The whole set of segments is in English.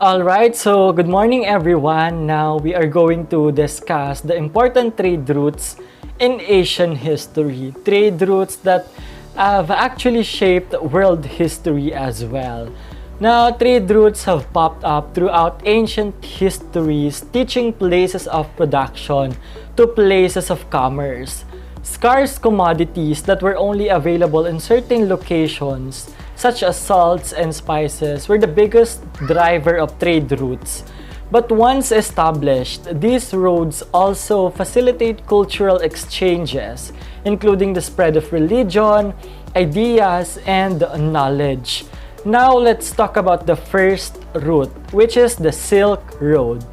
Alright, so good morning everyone. Now we are going to discuss the important trade routes in Asian history. Trade routes that have actually shaped world history as well. Now, trade routes have popped up throughout ancient histories, teaching places of production to places of commerce. Scarce commodities that were only available in certain locations, such as salts and spices, were the biggest driver of trade routes. But once established, these roads also facilitate cultural exchanges, including the spread of religion, ideas, and knowledge. Now let's talk about the first route, which is the Silk Road.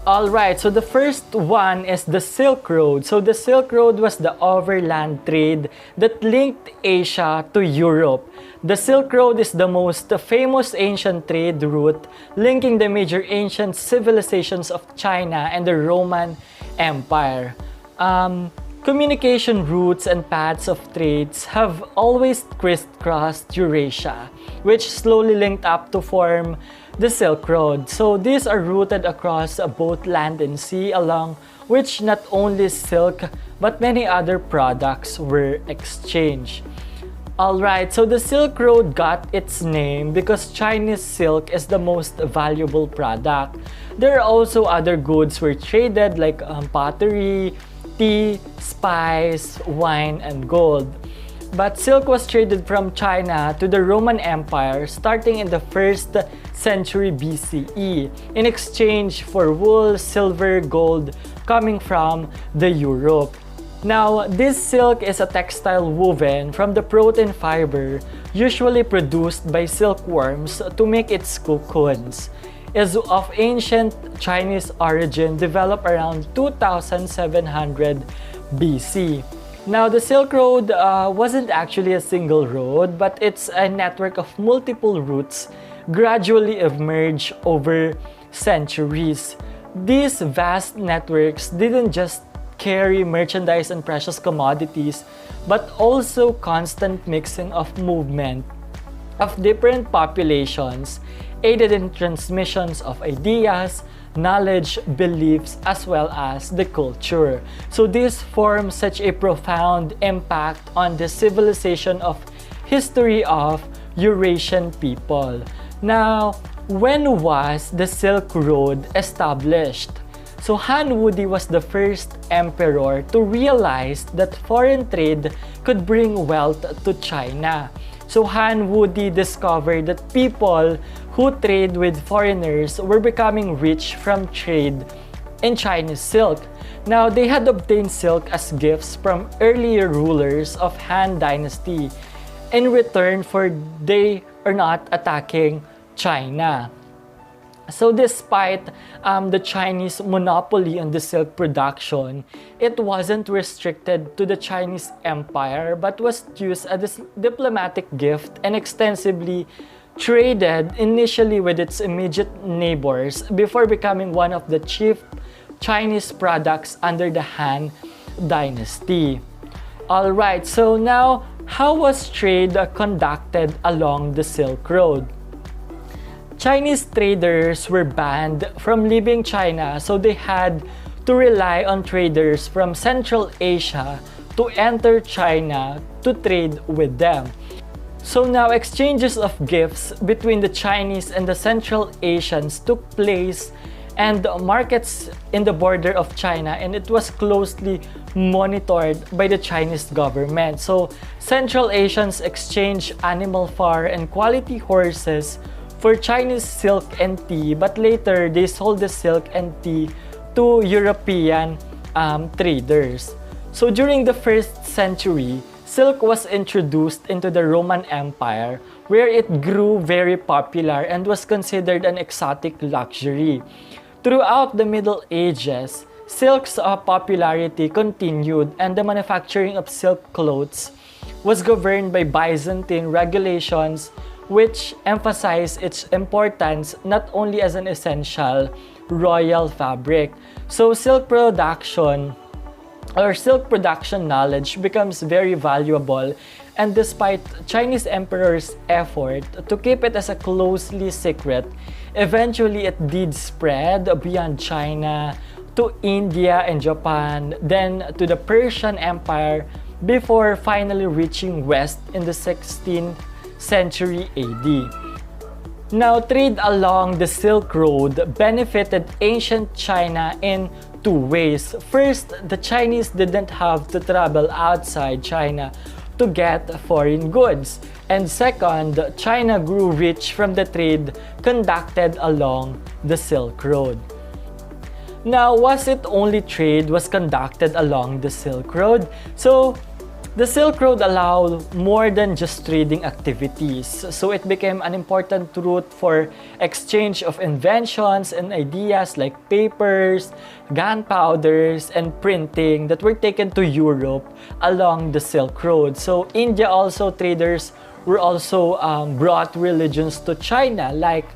Alright, so the first one is the Silk Road. So the Silk Road was the overland trade that linked Asia to Europe. The Silk Road is the most famous ancient trade route linking the major ancient civilizations of China and the Roman Empire. Communication routes and paths of trades have always crisscrossed Eurasia, which slowly linked up to form the Silk Road. So these are routed across both land and sea, along which not only silk but many other products were exchanged. Alright, so the Silk Road got its name because Chinese silk is the most valuable product. There are also other goods were traded like pottery, tea, spice, wine, and gold. But silk was traded from China to the Roman Empire starting in the 1st century BCE in exchange for wool, silver, gold coming from the Europe. Now, this silk is a textile woven from the protein fiber usually produced by silkworms to make its cocoons. Is of ancient Chinese origin, developed around 2700 BC. Now, the Silk Road wasn't actually a single road, but it's a network of multiple routes gradually emerged over centuries. These vast networks didn't just carry merchandise and precious commodities, but also constant mixing of movement of different populations, aided in transmissions of ideas, knowledge, beliefs, as well as the culture. So this forms such a profound impact on the civilization of history of Eurasian people. Now, when was the Silk Road established? So Han Wudi was the first emperor to realize that foreign trade could bring wealth to China. So Han Wudi discovered that people who trade with foreigners were becoming rich from trade in Chinese silk. Now, they had obtained silk as gifts from earlier rulers of Han Dynasty in return for they are not attacking China. So despite the Chinese monopoly on the silk production, it wasn't restricted to the Chinese Empire but was used as a diplomatic gift and extensively traded initially with its immediate neighbors before becoming one of the chief Chinese products under the Han Dynasty. Alright, so now how was trade conducted along the Silk Road? Chinese traders were banned from leaving China, so they had to rely on traders from Central Asia to enter China to trade with them. So now exchanges of gifts between the Chinese and the Central Asians took place and markets in the border of China, and it was closely monitored by the Chinese government. So Central Asians exchanged animal fur and quality horses for Chinese silk and tea, but later they sold the silk and tea to European traders. So during the 1st century, silk was introduced into the Roman Empire, where it grew very popular and was considered an exotic luxury. Throughout the Middle Ages, silk's popularity continued, and the manufacturing of silk clothes was governed by Byzantine regulations, which emphasize its importance not only as an essential royal fabric. So silk production or silk production knowledge becomes very valuable, and despite Chinese emperor's effort to keep it as a closely secret, eventually it did spread beyond China to India and Japan, then to the Persian Empire, before finally reaching west in the 16th century AD. Now, trade along the Silk Road benefited ancient China in two ways. First, the Chinese didn't have to travel outside China to get foreign goods. And second, China grew rich from the trade conducted along the Silk Road. Now, was it only trade was conducted along the Silk Road? So, the Silk Road allowed more than just trading activities, so it became an important route for exchange of inventions and ideas like papers, gunpowders, and printing that were taken to Europe along the Silk Road. So India also, traders were also brought religions to China like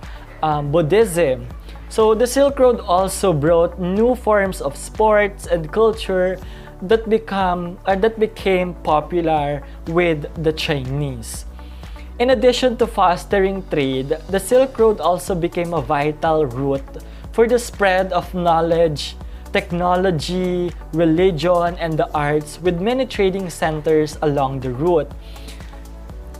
Buddhism. So the Silk Road also brought new forms of sports and culture that became popular with the Chinese. In addition to fostering trade, the Silk Road also became a vital route for the spread of knowledge, technology, religion, and the arts, with many trading centers along the route.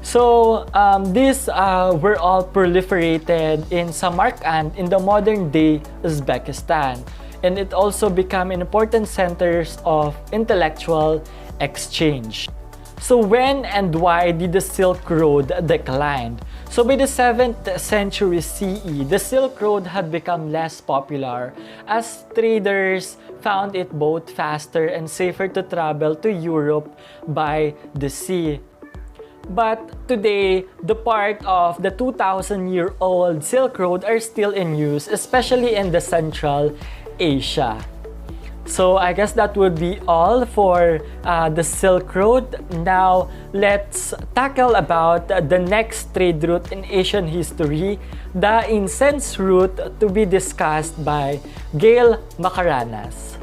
So these were all proliferated in Samarkand in the modern-day Uzbekistan, and it also became important centers of intellectual exchange. So when and why did the Silk Road decline? So by the 7th century CE, the Silk Road had become less popular as traders found it both faster and safer to travel to Europe by the sea. But today, the part of the 2,000-year-old Silk Road are still in use, especially in the Central Asia. So I guess that would be all for the Silk Road. Now let's tackle about the next trade route in Asian history, the Incense Route, to be discussed by Gail Macaranas.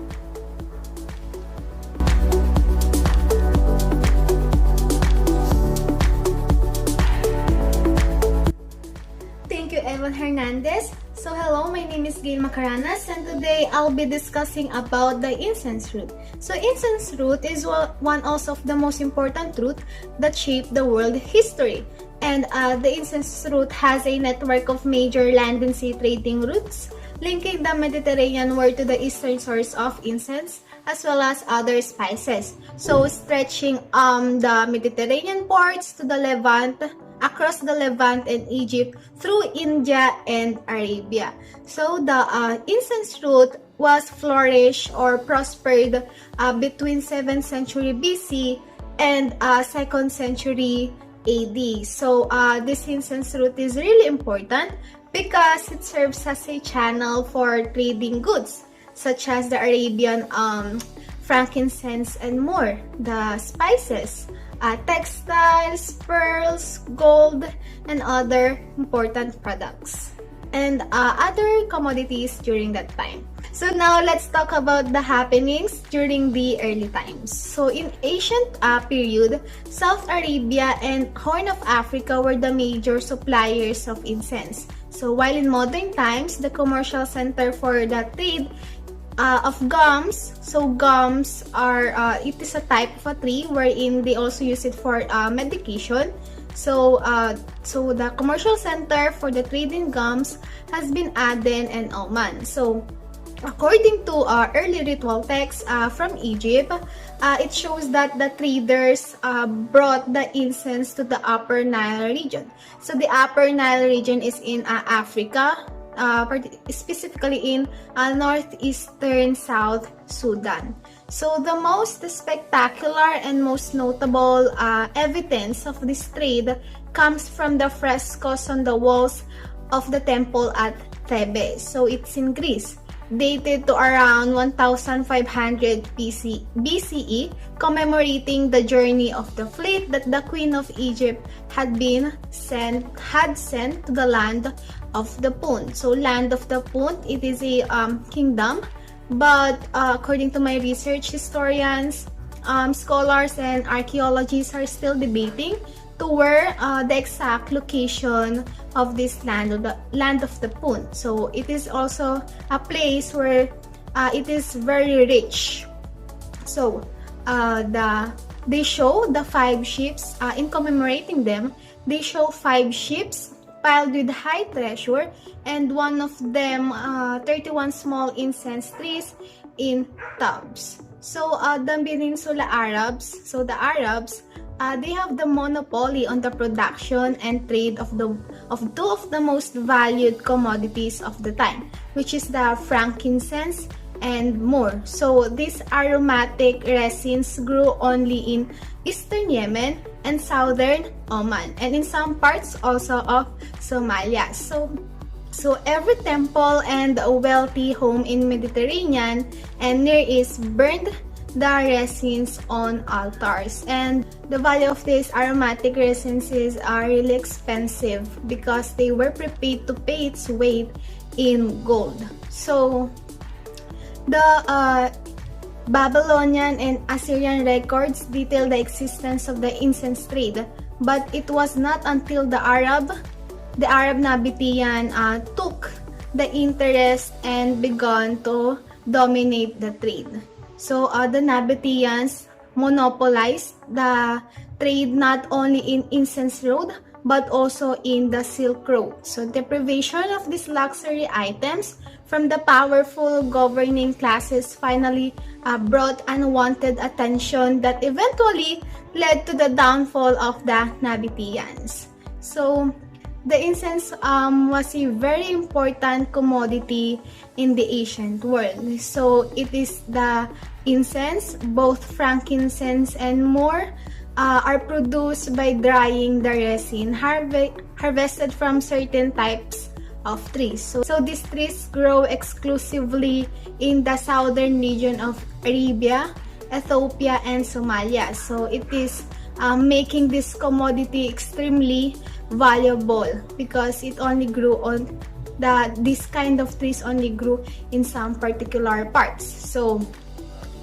Thank you, Evan Hernandez. So hello, my name is Gail Macaranas, and today I'll be discussing about the Incense Route. So Incense Route is one also of the most important route that shaped the world history. And the Incense Route has a network of major land and sea trading routes linking the Mediterranean world to the eastern source of incense as well as other spices. So stretching the Mediterranean ports to the Levant, across the Levant and Egypt, through India and Arabia. So the Incense Route was flourished or prospered between 7th century BC and 2nd century AD. So this Incense Route is really important because it serves as a channel for trading goods such as the Arabian frankincense and more, the spices, textiles, pearls, gold, and other important products, and other commodities during that time. So now let's talk about the happenings during the early times. So in ancient period, South Arabia and Horn of Africa were the major suppliers of incense. So while in modern times, the commercial center for the trade of gums. So gums are it is a type of a tree wherein they also use it for medication. So the commercial center for the trade in gums has been Aden and Oman. So according to early ritual texts from Egypt, it shows that the traders brought the incense to the Upper Nile region. So the Upper Nile region is in Africa, specifically in northeastern South Sudan. So the most spectacular and most notable evidence of this trade comes from the frescoes on the walls of the temple at Thebes. So it's in Greece, dated to around 1500 BCE, commemorating the journey of the fleet that the Queen of Egypt had sent to the land of the Punt. So land of the Punt, it is a kingdom but according to my research, historians, scholars, and archaeologists are still debating to where the exact location of this land, or the land of the Punt. So it is also a place where it is very rich. So they show the 5 ships in commemorating them. They show 5 ships piled with high treasure, and one of them 31 small incense trees in tubs. So the Peninsula Arabs, so the Arabs, they have the monopoly on the production and trade of 2 of the most valued commodities of the time, which is the frankincense and more. So these aromatic resins grew only in eastern Yemen and southern Oman, and in some parts also of Somalia. So every temple and a wealthy home in Mediterranean and Near East burned the resins on altars, and the value of these aromatic resins is really expensive because they were prepared to pay its weight in gold. So the Babylonian and Assyrian records detail the existence of the incense trade, but it was not until the Arab Nabatean took the interest and began to dominate the trade. So the Nabateans monopolized the trade not only in Incense Route but also in the Silk Road. So the privation of these luxury items from the powerful governing classes finally brought unwanted attention that eventually led to the downfall of the Nabateans. So the incense was a very important commodity in the ancient world. So it is the incense, both frankincense and more, are produced by drying the resin harvested from certain types of trees. So these trees grow exclusively in the southern region of Arabia, Ethiopia, and Somalia. So it is making this commodity extremely valuable because it only grew on this kind of trees only grew in some particular parts. So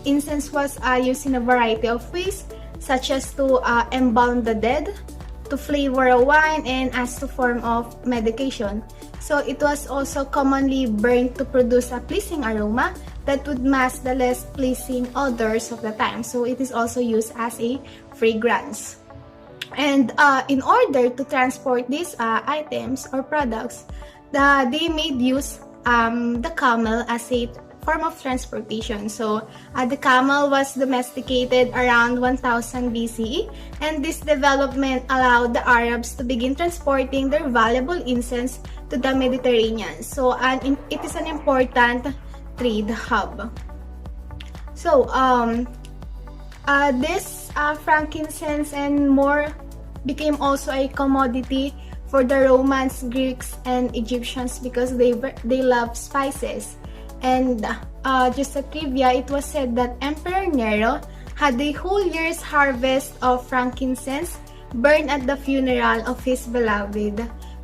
incense was used in a variety of ways, such as to embalm the dead, to flavor a wine, and as a form of medication. So it was also commonly burned to produce a pleasing aroma that would mask the less pleasing odors of the time. So it is also used as a fragrance. And in order to transport these items or products, they made use the camel as a form of transportation. So the camel was domesticated around 1000 BCE, and this development allowed the Arabs to begin transporting their valuable incense to the Mediterranean. So it is an important trade hub. So this frankincense and more became also a commodity for the Romans, Greeks, and Egyptians because they love spices. And just a trivia, it was said that Emperor Nero had a whole year's harvest of frankincense burned at the funeral of his beloved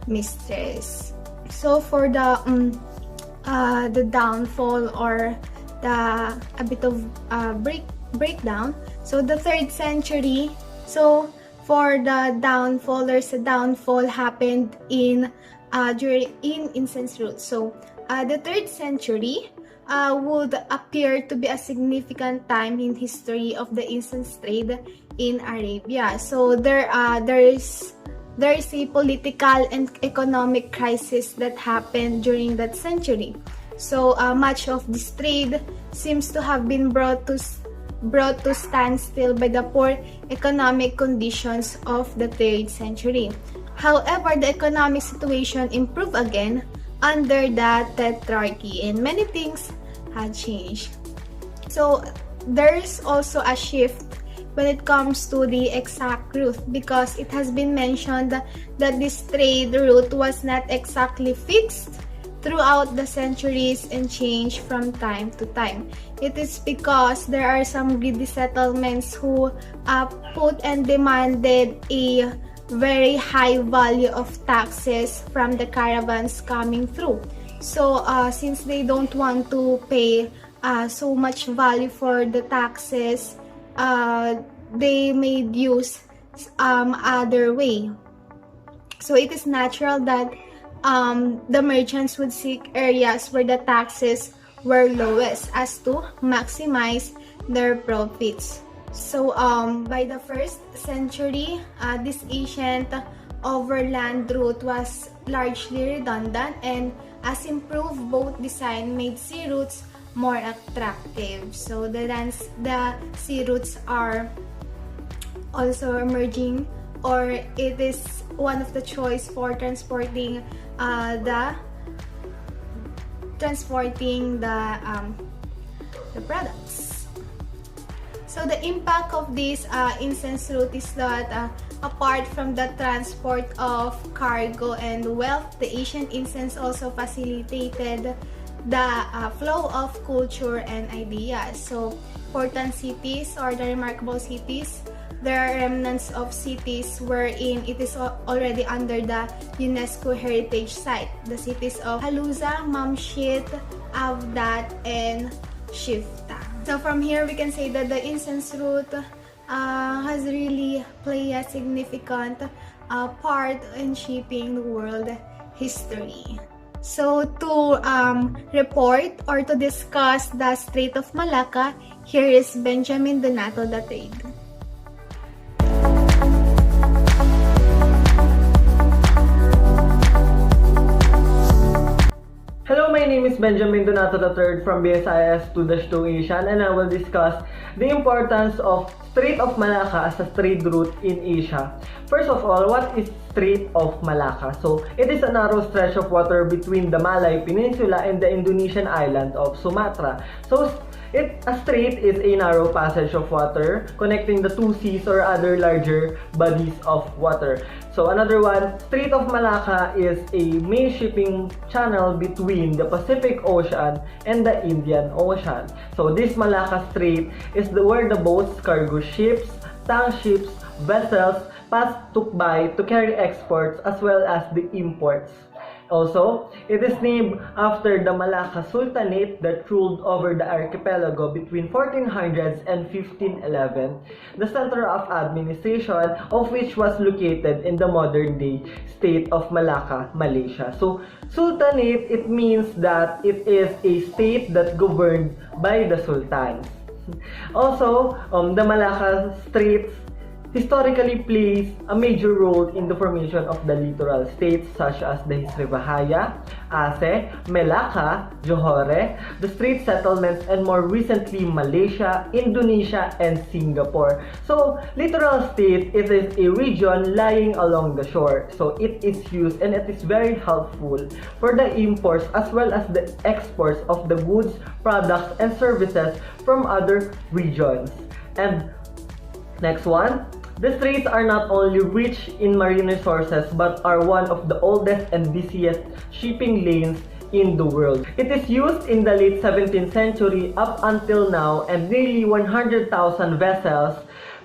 mistress. So for the downfall or a bit of breakdown, so the 3rd century, so for the downfall, there's a downfall happened in Incense Route. So the 3rd century would appear to be a significant time in history of the incense trade in Arabia. So there is a political and economic crisis that happened during that century. So much of this trade seems to have been brought to standstill by the poor economic conditions of the 3rd century. However, the economic situation improved again under the Tetrarchy, and many things had changed. So there's also a shift when it comes to the exact route, because it has been mentioned that this trade route was not exactly fixed throughout the centuries and changed from time to time. It is because there are some greedy settlements who put and demanded a very high value of taxes from the caravans coming through. So since they don't want to pay so much value for the taxes, they made use other way. So it is natural that the merchants would seek areas where the taxes were lowest as to maximize their profits. So by the 1st century, this ancient overland route was largely redundant, and as improved boat design made sea routes more attractive. So the sea routes are also emerging, or it is one of the choice for transporting the products. So the impact of this incense route is that apart from the transport of cargo and wealth, the ancient incense also facilitated the flow of culture and ideas. So important cities, or the remarkable cities, there are remnants of cities wherein it is already under the UNESCO Heritage Site. The cities of Haluza, Mamshit, Avdat, and Shifta. So from here, we can say that the incense route has really played a significant part in shaping the world history. So to report or to discuss the Strait of Malacca, here is Benjamin Donato III. Hello, my name is Benjamin Donato III from BSIS 2-2 Asian, and I will discuss the importance of Strait of Malacca as a trade route in Asia. First of all, what is Strait of Malacca? So, it is a narrow stretch of water between the Malay Peninsula and the Indonesian island of Sumatra. So, a strait is a narrow passage of water connecting the two seas or other larger bodies of water. So another one, Strait of Malacca is a main shipping channel between the Pacific Ocean and the Indian Ocean. So this Malacca Strait is where the boats, cargo ships, tank ships, vessels pass by to carry exports as well as the imports. Also, it is named after the Malacca Sultanate that ruled over the archipelago between 1400s and 1511, the center of administration of which was located in the modern-day state of Malacca, Malaysia. So, Sultanate, it means that it is a state that governed by the sultans. Also, the Malacca Straits historically plays a major role in the formation of the littoral states such as the Srivijaya, Aceh, Malacca, Johore, the strait settlements, and more recently Malaysia, Indonesia, and Singapore. So, littoral state, it is a region lying along the shore. So, it is used and it is very helpful for the imports as well as the exports of the goods, products, and services from other regions. And next one, the straits are not only rich in marine resources but are one of the oldest and busiest shipping lanes in the world. It is used in the late 17th century up until now, and nearly 100,000 vessels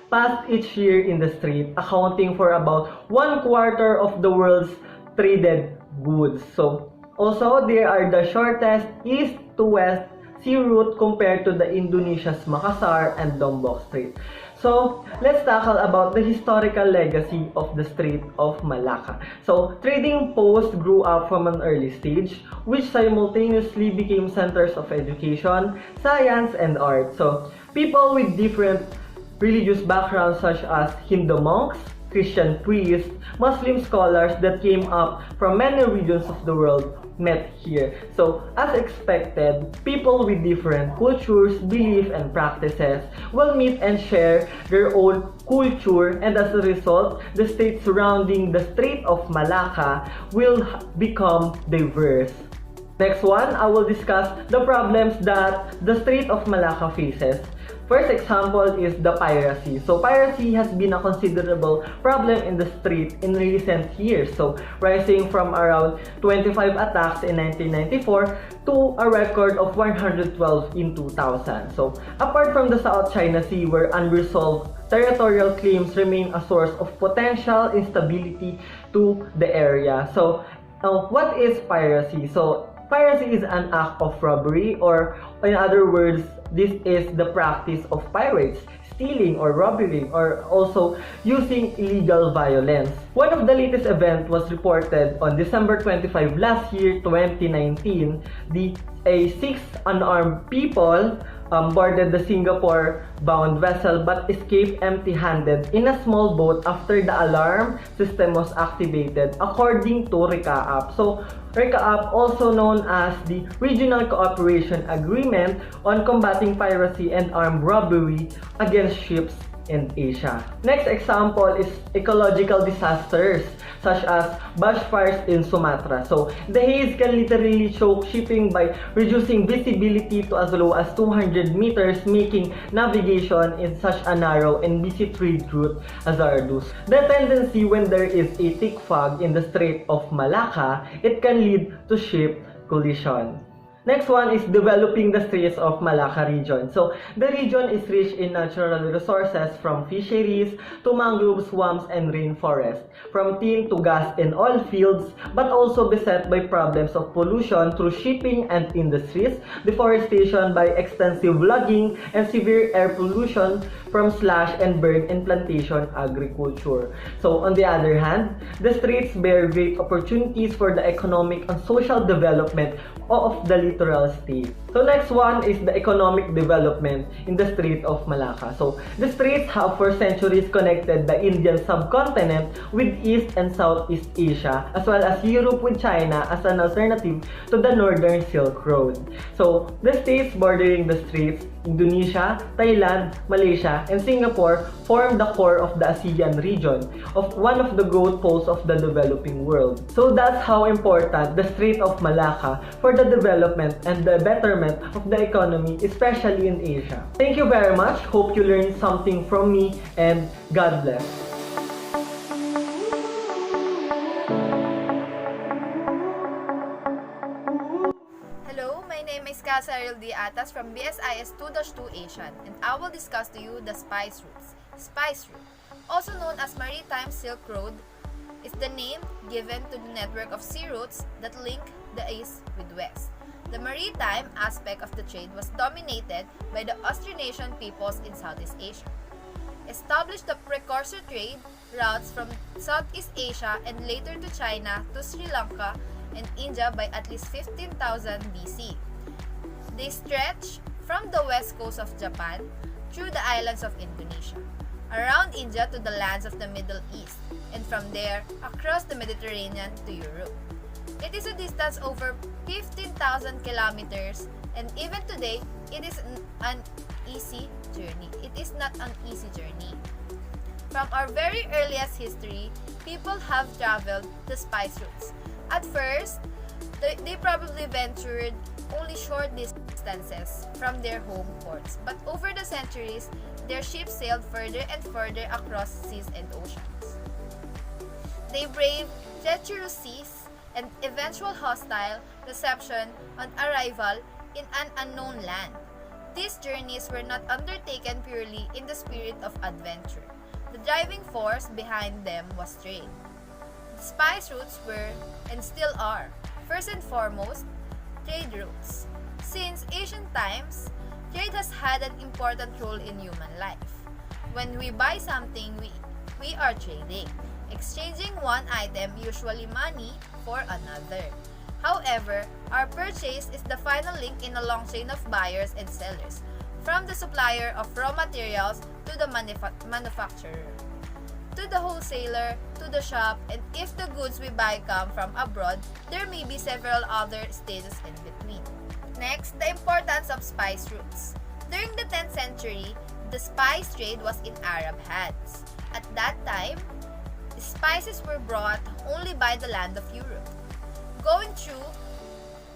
pass each year in the strait, accounting for about 1/4 of the world's traded goods. So also, they are the shortest east to west sea route compared to the Indonesia's Makassar and Lombok Strait. So, let's tackle about the historical legacy of the Strait of Malacca. So, trading posts grew up from an early stage, which simultaneously became centers of education, science, and art. So, people with different religious backgrounds such as Hindu monks, Christian priests, Muslim scholars that came up from many regions of the world met here. So, as expected, people with different cultures, beliefs, and practices will meet and share their own culture, and as a result, the state surrounding the Strait of Malacca will become diverse. Next one, I will discuss the problems that the Strait of Malacca faces. First example is the piracy. So piracy has been a considerable problem in the strait in recent years. So rising from around 25 attacks in 1994 to a record of 112 in 2000. So apart from the South China Sea, where unresolved territorial claims remain a source of potential instability to the area. So what is piracy? So Piracy is an act of robbery, or in other words, this is the practice of pirates stealing or robbing or also using illegal violence. One of the latest events was reported on December 25 last year, 2019. Six unarmed people boarded the Singapore-bound vessel but escaped empty-handed in a small boat after the alarm system was activated, according to RECAAP. So, RECAAP, also known as the Regional Cooperation Agreement on Combating Piracy and Armed Robbery Against Ships in Asia. Next example is ecological disasters such as bushfires in Sumatra. So, the haze can literally choke shipping by reducing visibility to as low as 200 meters, making navigation in such a narrow and busy trade route hazardous. The tendency when there is a thick fog in the Strait of Malacca, it can lead to ship collision. Next one is developing the Straits of Malacca region. So, the region is rich in natural resources from fisheries to mangrove swamps and rainforest, from tin to gas and oil fields, but also beset by problems of pollution through shipping and industries, deforestation by extensive logging, and severe air pollution from slash and burn and plantation agriculture. So, on the other hand, the straits bear great opportunities for the economic and social development of the littoral state. So next one is the economic development in the Strait of Malacca. So the straits have for centuries connected the Indian subcontinent with East and Southeast Asia, as well as Europe with China as an alternative to the Northern Silk Road. So the states bordering the straits, Indonesia, Thailand, Malaysia, and Singapore, form the core of the ASEAN region, of one of the growth poles of the developing world. So that's how important the Strait of Malacca for the development and the betterment of the economy, especially in Asia. Thank you very much. Hope you learned something from me, and God bless. Hello, my name is Casaril D. Atas from BSIS 2-2 Asian, and I will discuss to you the spice routes. Spice route, also known as Maritime Silk Road, is the name given to the network of sea routes that link the East with West. The maritime aspect of the trade was dominated by the Austronesian peoples in Southeast Asia. Established the precursor trade routes from Southeast Asia and later to China to Sri Lanka and India by at least 15,000 BC. They stretch from the west coast of Japan through the islands of Indonesia, around India to the lands of the Middle East, and from there across the Mediterranean to Europe. It is a distance over 15,000 kilometers, and even today, it is an easy journey. It is not an easy journey. From our very earliest history, people have traveled the spice routes. At first, they probably ventured only short distances from their home ports, but over the centuries, their ships sailed further and further across seas and oceans. They braved treacherous seas and eventual hostile reception on arrival in an unknown land. These journeys were not undertaken purely in the spirit of adventure. The driving force behind them was trade. The spice routes were, and still are, first and foremost, trade routes. Since ancient times, trade has had an important role in human life. When we buy something, we are trading, exchanging one item, usually money, for another. However, our purchase is the final link in a long chain of buyers and sellers, from the supplier of raw materials to the manufacturer, to the wholesaler, to the shop, and if the goods we buy come from abroad, there may be several other stages in between. Next, the importance of spice routes. During the 10th century, the spice trade was in Arab hands. At that time, spices were brought only by the land of Europe, going through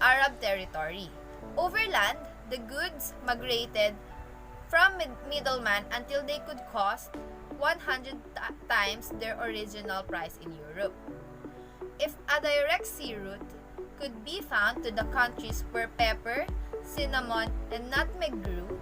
Arab territory. Overland, the goods migrated from middlemen until they could cost 100 times their original price in Europe. If a direct sea route could be found to the countries where pepper, cinnamon, and nutmeg grew,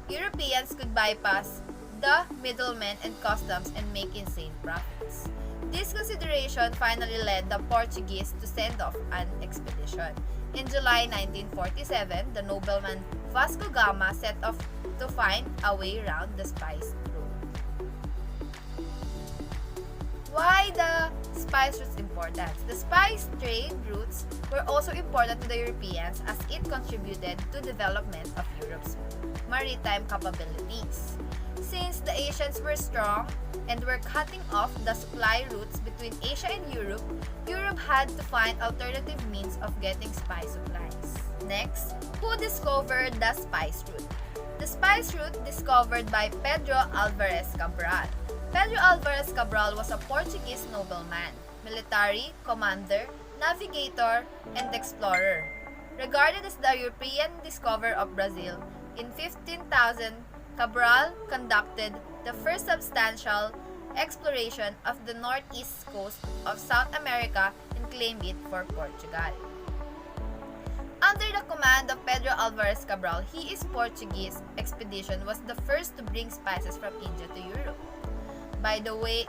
Europeans could bypass the middlemen and customs and make insane profits. This consideration finally led the Portuguese to send off an expedition. In July 1947, the nobleman Vasco Gama set off to find a way around the spice route. Why the spice routes importance? The spice trade routes were also important to the Europeans as it contributed to development of Europe's maritime capabilities. Since the Asians were strong and were cutting off the supply routes between Asia and Europe, Europe had to find alternative means of getting spice supplies. Next, who discovered the spice route? The spice route discovered by Pedro Alvarez Cabral. Pedro Alvarez Cabral was a Portuguese nobleman, military, commander, navigator, and explorer. Regarded as the European discoverer of Brazil, in 15,000, Cabral conducted the first substantial exploration of the northeast coast of South America and claimed it for Portugal. Under the command of Pedro Alvarez Cabral, his Portuguese expedition was the first to bring spices from India to Europe by the way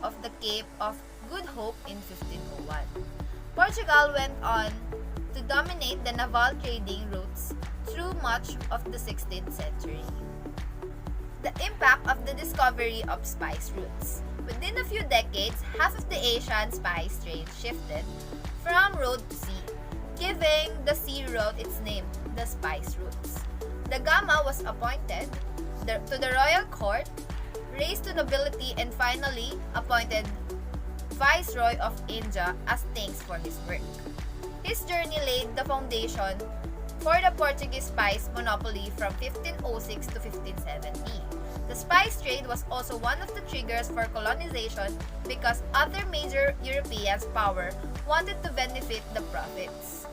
of the Cape of Good Hope in 1501. Portugal went on to dominate the naval trading routes through much of the 16th century. The impact of the discovery of spice routes. Within a few decades, half of the Asian spice trade shifted from road to sea, giving the sea route its name, the spice routes. The Gama was appointed to the royal court, raised to nobility, and finally appointed Viceroy of India as thanks for his work. His journey laid the foundation for the Portuguese spice monopoly from 1506 to 1570. The spice trade was also one of the triggers for colonization because other major European powers wanted to benefit the profits.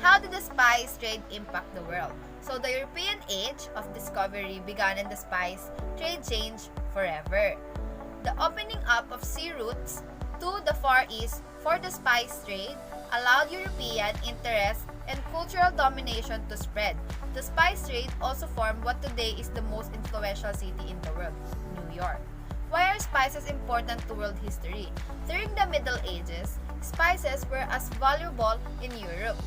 How did the spice trade impact the world? So the European age of discovery began and the spice trade changed forever. The opening up of sea routes to the Far East for the spice trade allowed European interest and cultural domination to spread. The spice trade also formed what today is the most influential city in the world, New York. Why are spices important to world history? During the Middle Ages, spices were as valuable in Europe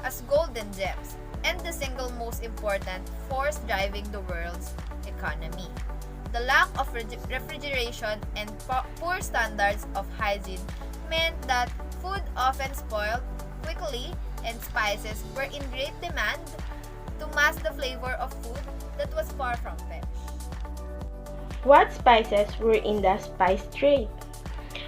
as gold and gems, and the single most important force driving the world's economy. The lack of refrigeration and poor standards of hygiene meant that food often spoiled quickly, and spices were in great demand to mask the flavor of food that was far from fresh. What spices were in the spice trade?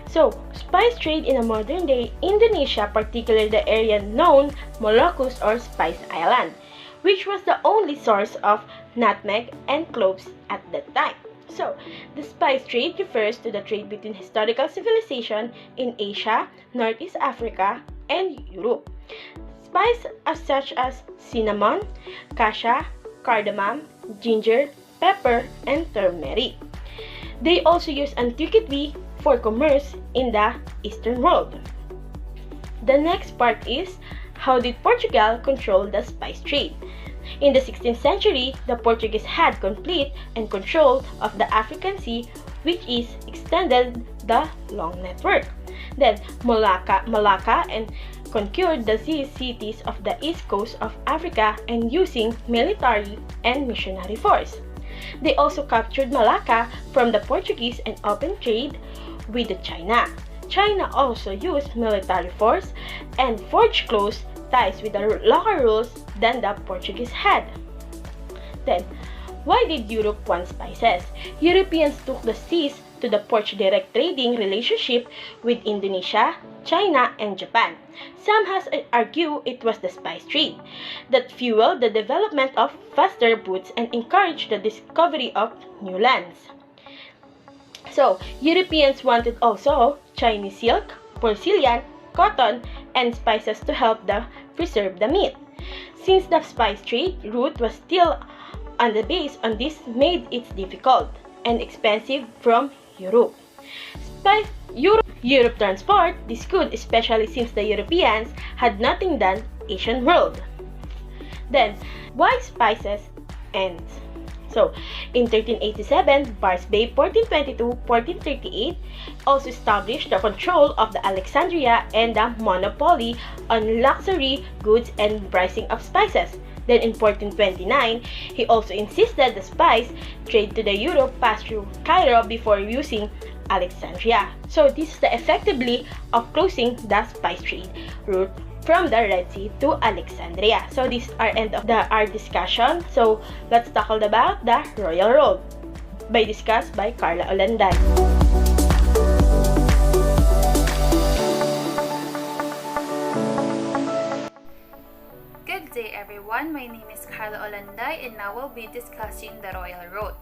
So, spice trade in a modern day Indonesia, particularly the area known Moluccas or Spice Island, which was the only source of nutmeg and cloves at that time. So, the spice trade refers to the trade between historical civilization in Asia, Northeast Africa, and Europe. Spices such as cinnamon, cassia, cardamom, ginger, pepper, and turmeric. They also use antiquity for commerce in the Eastern world. The next part is, how did Portugal control the spice trade? In the 16th century, the Portuguese had complete and control of the African Sea, which is extended the long network. Then Malacca and conquered the cities of the east coast of Africa and using military and missionary force. They also captured Malacca from the Portuguese and opened trade with China. China also used military force and forged close ties with the local rules than the Portuguese had. Then, why did Europe want spices? Europeans took the seas to the forge direct trading relationship with Indonesia, China, and Japan. Some has argued it was the spice trade that fueled the development of faster boats and encouraged the discovery of new lands. So, Europeans wanted also Chinese silk, porcelain, cotton, and spices to help preserve the meat. Since the spice trade route was still on the base on this made it difficult and expensive from Europe. Europe transport this good, especially since the Europeans had nothing than Asian world. Then, why spices ends? So, in 1387, Bars Bay 1422-1438 also established the control of the Alexandria and the monopoly on luxury goods and pricing of spices. Then in 1429, he also insisted the spice trade to the Europe pass through Cairo before using Alexandria. So this is the effectively of closing the spice trade route from the Red Sea to Alexandria. So this is our end of our discussion. So let's tackle about the Royal Road discussed by Carla Olanday. Good day everyone, my name is Carla Olanday and now we'll be discussing the Royal Road.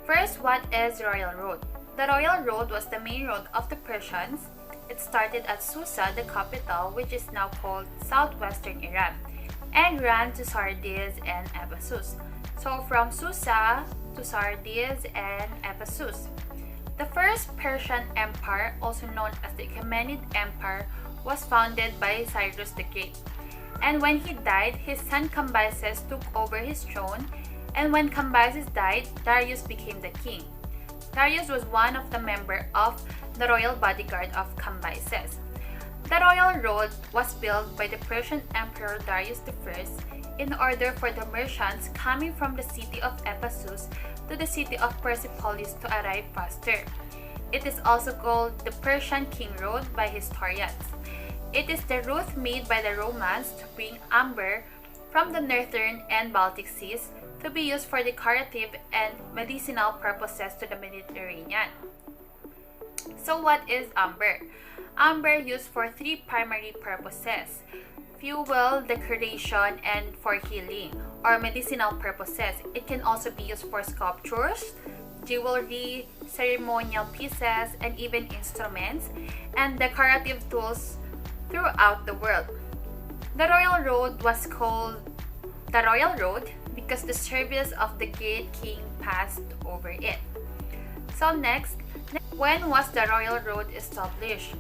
First, what is Royal Road? The Royal Road was the main road of the Persians. It started at Susa, the capital, which is now called southwestern Iran, and ran to Sardis and Ephesus. So from Susa to Sardis and Ephesus. The first Persian Empire, also known as the Achaemenid Empire, was founded by Cyrus the Great. And when he died, his son Cambyses took over his throne, and when Cambyses died, Darius became the king. Darius was one of the members of the royal bodyguard of Cambyses. The Royal Road was built by the Persian Emperor Darius I in order for the merchants coming from the city of Ephesus to the city of Persepolis to arrive faster. It is also called the Persian King Road by historians. It is the route made by the Romans to bring amber from the northern and Baltic seas to be used for decorative and medicinal purposes to the Mediterranean. So what is amber? Amber used for three primary purposes: fuel, decoration, and for healing or medicinal purposes. It can also be used for sculptures, jewelry, ceremonial pieces, and even instruments and decorative tools throughout the world. The Royal Road was called the Royal Road because the service of the great king passed over it. So next, when was the Royal Road established?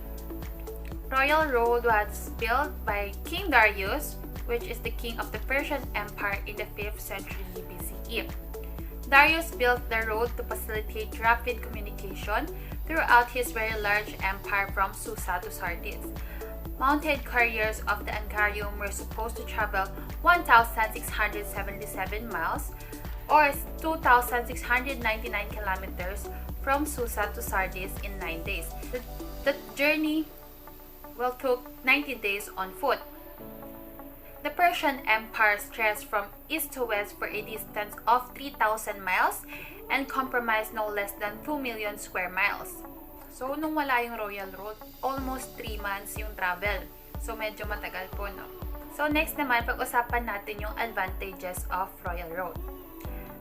Royal Road was built by King Darius, which is the king of the Persian Empire in the 5th century BCE. Darius built the road to facilitate rapid communication throughout his very large empire from Susa to Sardis. Mounted carriers of the Angarium were supposed to travel 1,677 miles or 2,699 kilometers from Susa to Sardis in 9 days. The journey took 90 days on foot. The Persian Empire stretched from east to west for a distance of 3,000 miles and comprised no less than 2 million square miles. So, nung wala yung Royal Road, almost 3 months yung travel. So, medyo matagal po, no? So, next naman, pag-usapan natin yung advantages of Royal Road.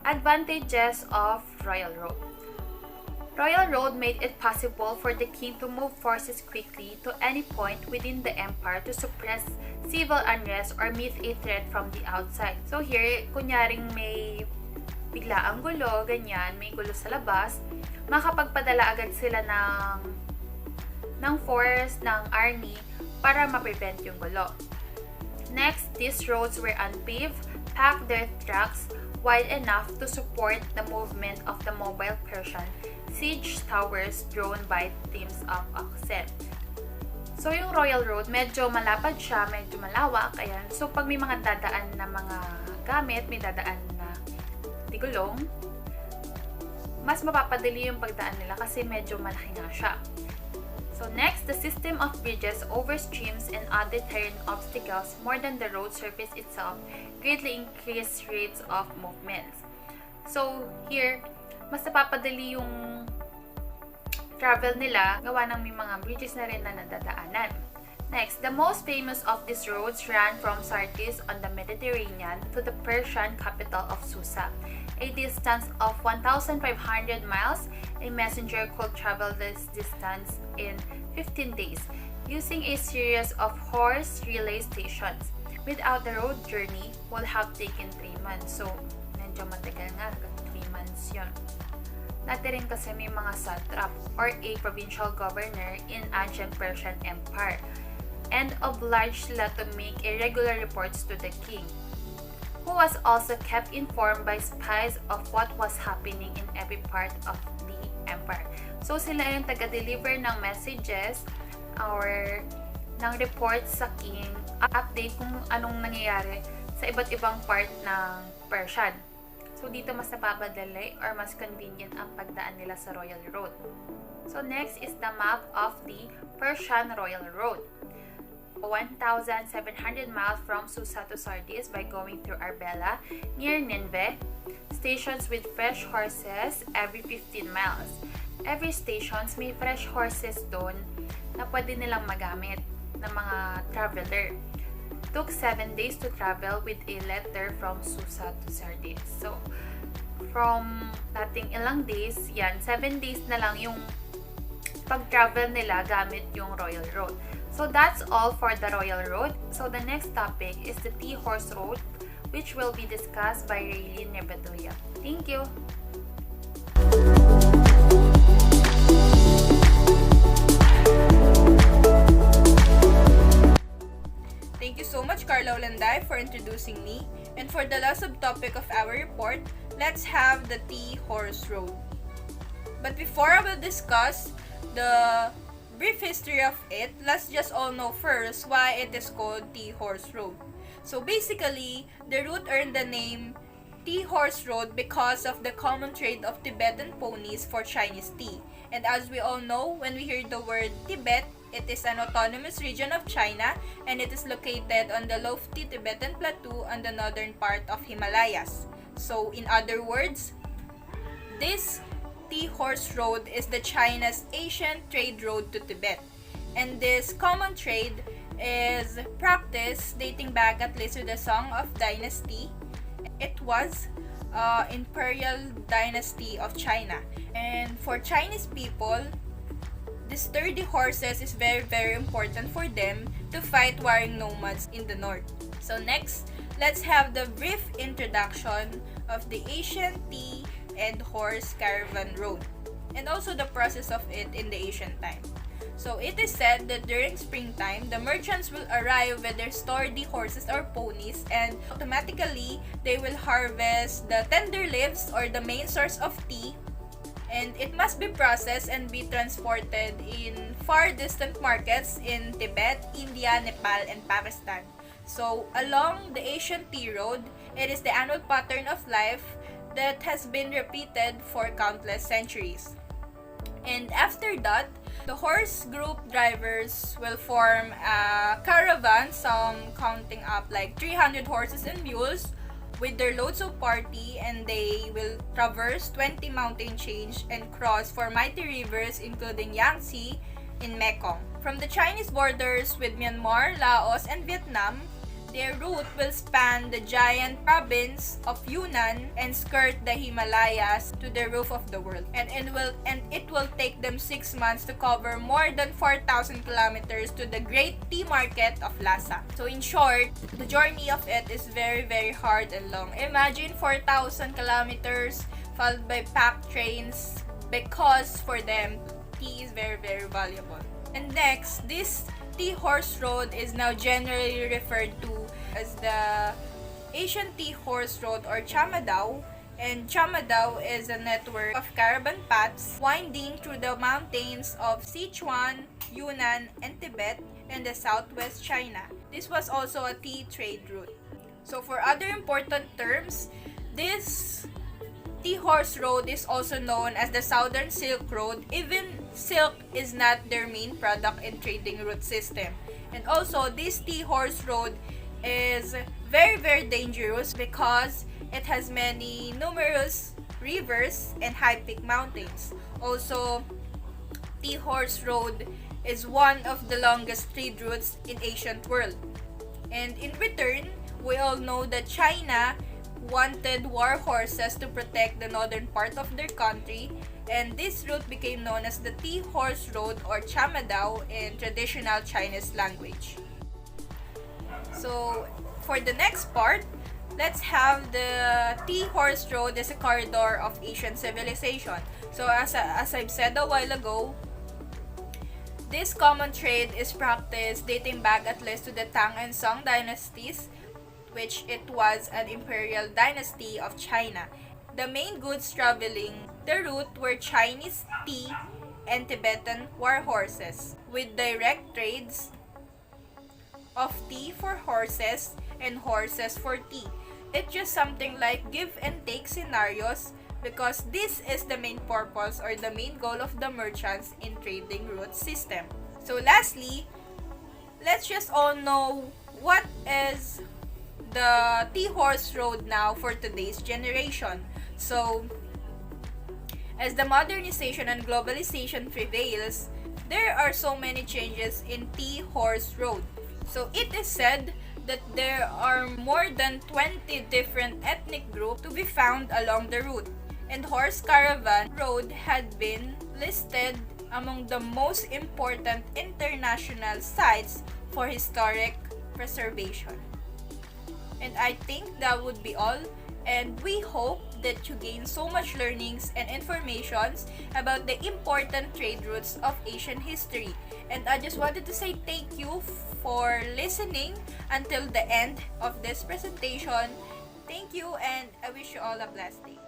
Advantages of Royal Road. Royal Road made it possible for the king to move forces quickly to any point within the empire to suppress civil unrest or meet a threat from the outside. So here, kunyaring may biglaang gulo, ganyan, may gulo sa labas, makapagpadala agad sila ng force, ng army, para ma-prevent yung gulo. Next, these roads were unpaved, packed dirt tracks wide enough to support the movement of the mobile Persian siege towers drawn by teams of oxen. So, yung Royal Road, medyo malapad siya, medyo malawak, ayan. So, pag may mga dadaan na mga gamit, may dadaan na tigulong, mas mapapadali yung pagdaan nila kasi medyo malaki nga siya. So next, the system of bridges over streams and other terrain obstacles more than the road surface itself greatly increase rates of movements. So here, mas napapadali yung travel nila, gawa ng may mga bridges na rin na nadadaanan. Next, the most famous of these roads ran from Sardis on the Mediterranean to the Persian capital of Susa. A distance of 1,500 miles, a messenger could travel this distance in 15 days using a series of horse relay stations. Without the road journey, would have taken 3 months. So, medyo matagal nga, 3 months yun. Dati rin kasi may mga satrap or a provincial governor in ancient Persian Empire and obliged sila to make irregular reports to the king. who was also kept informed by spies of what was happening in every part of the empire. So sila yung taga-deliver ng messages or ng reports sa king, update kung anong nangyayari sa iba't ibang part ng Persian. So dito mas napapadali or mas convenient ang pagdaan nila sa Royal Road. So next is the map of the Persian Royal Road. 1,700 miles from Susa to Sardis by going through Arbela near Nineveh. Stations with fresh horses every 15 miles. Every stations may fresh horses doon na pwede nilang magamit ng mga traveler. Took 7 days to travel with a letter from Susa to Sardis. So, from dating ilang days, 7 days na lang yung pag-travel nila gamit yung Royal Road. So that's all for the Royal Road. So the next topic is the T-Horse Road, which will be discussed by Raylene Nebetuya. Thank you! Thank you so much, Carla Olanday, for introducing me. And for the last subtopic of our report, let's have the T-Horse Road. But before I will discuss the brief history of it, let's just all know first why it is called T-Horse Road. So basically, the route earned the name T-Horse Road because of the common trade of Tibetan ponies for Chinese tea. And as we all know, when we hear the word Tibet, it is an autonomous region of China and it is located on the lofty Tibetan plateau on the northern part of Himalayas. So in other words, this T-Horse Road is the China's ancient trade road to Tibet. And this common trade is practiced dating back at least to the Song of Dynasty. It was imperial dynasty of China. And for Chinese people, the sturdy horses is very, very important for them to fight warring nomads in the north. So next, let's have the brief introduction of the ancient tea and horse caravan road, and also the process of it in the ancient time. So it is said that during springtime, the merchants will arrive with their sturdy horses or ponies, and automatically they will harvest the tender leaves or the main source of tea, and it must be processed and be transported in far distant markets in Tibet, India, Nepal, and Pakistan. So along the ancient tea road, it is the annual pattern of life that has been repeated for countless centuries. And after that, the horse group drivers will form a caravan, some counting up like 300 horses and mules with their loads of party, and they will traverse 20 mountain chains and cross 4 mighty rivers including Yangtze in Mekong. From the Chinese borders with Myanmar, Laos, and Vietnam, their route will span the giant province of Yunnan and skirt the Himalayas to the roof of the world. And it will take them 6 months to cover more than 4,000 kilometers to the great tea market of Lhasa. So in short, the journey of it is very, very hard and long. Imagine 4,000 kilometers followed by packed trains, because for them, tea is very, very valuable. And next, this T-Horse Road is now generally referred to as the Asian T-Horse Road or Chamadao, and Chamadao is a network of caravan paths winding through the mountains of Sichuan, Yunnan, and Tibet in the southwest China. This was also a tea trade route. So for other important terms, this T-Horse Road is also known as the Southern Silk Road. Even silk is not their main product and trading route system. And also, this T-Horse Road is very, very dangerous because it has many numerous rivers and high peak mountains. Also, T-Horse Road is one of the longest trade routes in ancient world. And in return, we all know that China wanted war horses to protect the northern part of their country, and this route became known as the T-Horse Road or Chamadao in traditional Chinese language. So for the next part, let's have the T-Horse Road as a corridor of Asian civilization. So as I've said a while ago, this common trade is practiced dating back at least to the Tang and Song dynasties, which it was an imperial dynasty of China. The main goods traveling the route were Chinese tea and Tibetan war horses, with direct trades of tea for horses and horses for tea. It's just something like give and take scenarios because this is the main purpose or the main goal of the merchants in trading route system. So lastly, let's just all know what is the tea horse road now for today's generation. So as the modernization and globalization prevails, there are so many changes in tea horse road. So it is said that there are more than 20 different ethnic groups to be found along the route, and Horse Caravan Road had been listed among the most important international sites for historic preservation. And I think that would be all, and we hope that you gain so much learnings and informations about the important trade routes of Asian history. And I just wanted to say thank you for listening until the end of this presentation. Thank you, and I wish you all a blessed day.